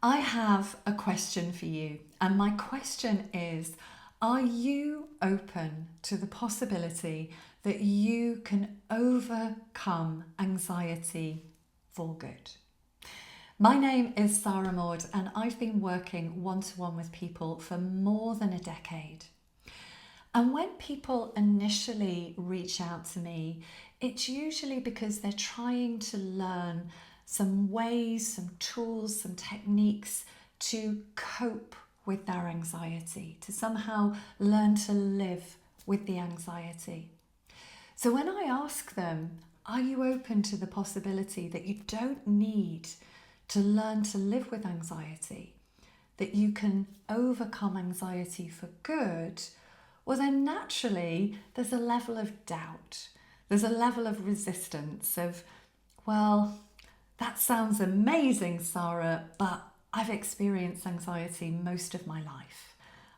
I have a question for you, and my question is, are you open to the possibility that you can overcome anxiety for good? My name is Sarah Maud, and I've been working one-to-one with people for more than a decade. And when people initially reach out to me, it's usually because they're trying to learn some ways, some tools, some techniques to cope with their anxiety, to somehow learn to live with the anxiety. So when I ask them, are you open to the possibility that you don't need to learn to live with anxiety, that you can overcome anxiety for good? Well, then naturally there's a level of doubt. There's a level of resistance of, well, that sounds amazing, Sarah, but I've experienced anxiety most of my life.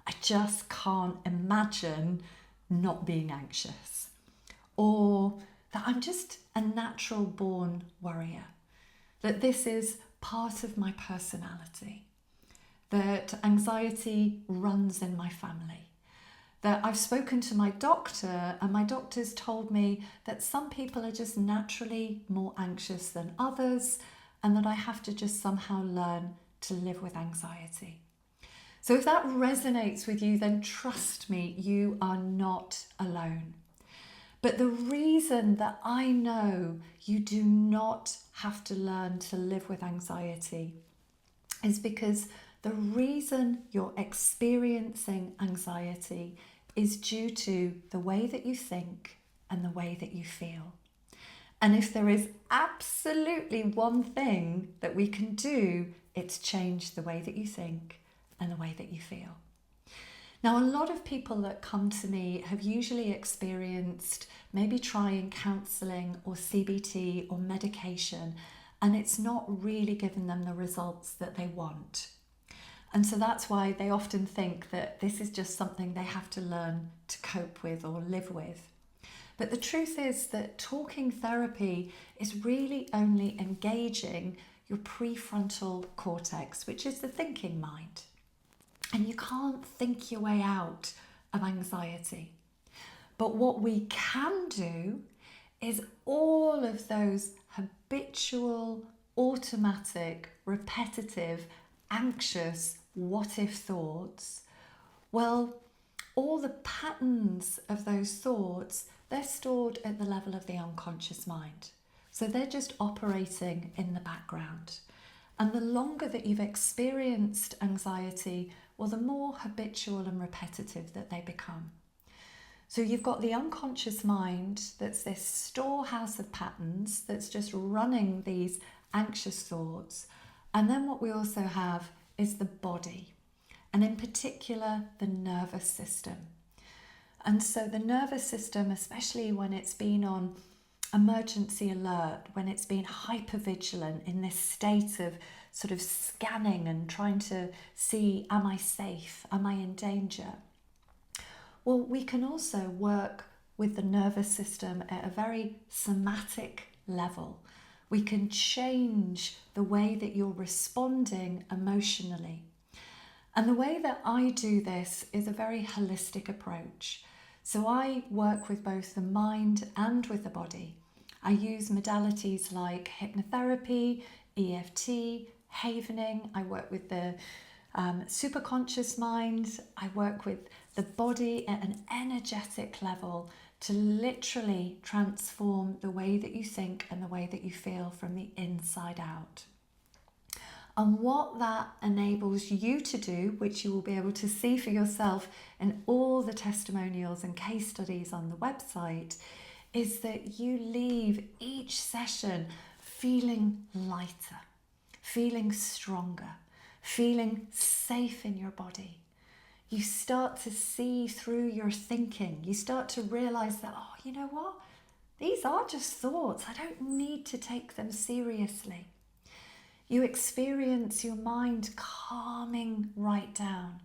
I just can't imagine not being anxious. Or that I'm just a natural born worrier. That this is part of my personality. That anxiety runs in my family. That I've spoken to my doctor and my doctor's told me that some people are just naturally more anxious than others and that I have to just somehow learn to live with anxiety. So if that resonates with you, then trust me, you are not alone. But the reason that I know you do not have to learn to live with anxiety is because the reason you're experiencing anxiety is due to the way that you think and the way that you feel. And if there is absolutely one thing that we can do, it's change the way that you think and the way that you feel. Now, a lot of people that come to me have usually experienced maybe trying counselling or CBT or medication, and it's not really given them the results that they want. And so that's why they often think that this is just something they have to learn to cope with or live with. But the truth is that talking therapy is really only engaging your prefrontal cortex, which is the thinking mind. And you can't think your way out of anxiety. But what we can do is all of those habitual, automatic, repetitive, anxious, what if thoughts, well, all the patterns of those thoughts, they're stored at the level of the unconscious mind. So they're just operating in the background. And the longer that you've experienced anxiety, well, the more habitual and repetitive that they become. So you've got the unconscious mind that's this storehouse of patterns that's just running these anxious thoughts. And then what we also have is the body, and in particular, the nervous system. And so the nervous system, especially when it's been on emergency alert, when it's been hypervigilant in this state of sort of scanning and trying to see, am I safe? Am I in danger? Well, we can also work with the nervous system at a very somatic level. We can change the way that you're responding emotionally. And the way that I do this is a very holistic approach. So I work with both the mind and with the body. I use modalities like hypnotherapy, EFT, havening. I work with the superconscious mind. I work with the body at an energetic level to literally transform the way that you think and the way that you feel from the inside out. And what that enables you to do, which you will be able to see for yourself in all the testimonials and case studies on the website, is that you leave each session feeling lighter, feeling stronger, feeling safe in your body. You start to see through your thinking. You start to realize that, oh, you know what? These are just thoughts. I don't need to take them seriously. You experience your mind calming right down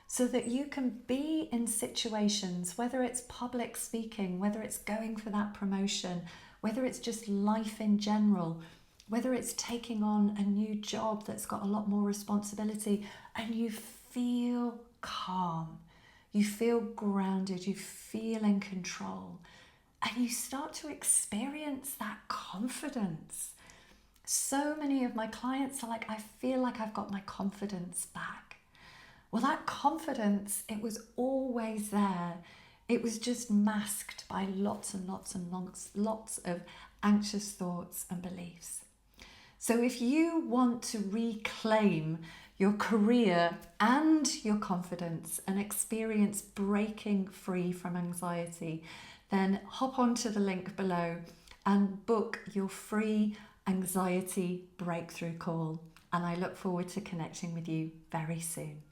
so that you can be in situations, whether it's public speaking, whether it's going for that promotion, whether it's just life in general, whether it's taking on a new job that's got a lot more responsibility, and you feel calm, you feel grounded, you feel in control, and you start to experience that confidence. So many of my clients are like, I feel like I've got my confidence back. Well, that confidence, it was always there. It was just masked by lots and lots of anxious thoughts and beliefs. So if you want to reclaim your career and your confidence and experience breaking free from anxiety, then hop onto the link below and book your free anxiety breakthrough call. And I look forward to connecting with you very soon.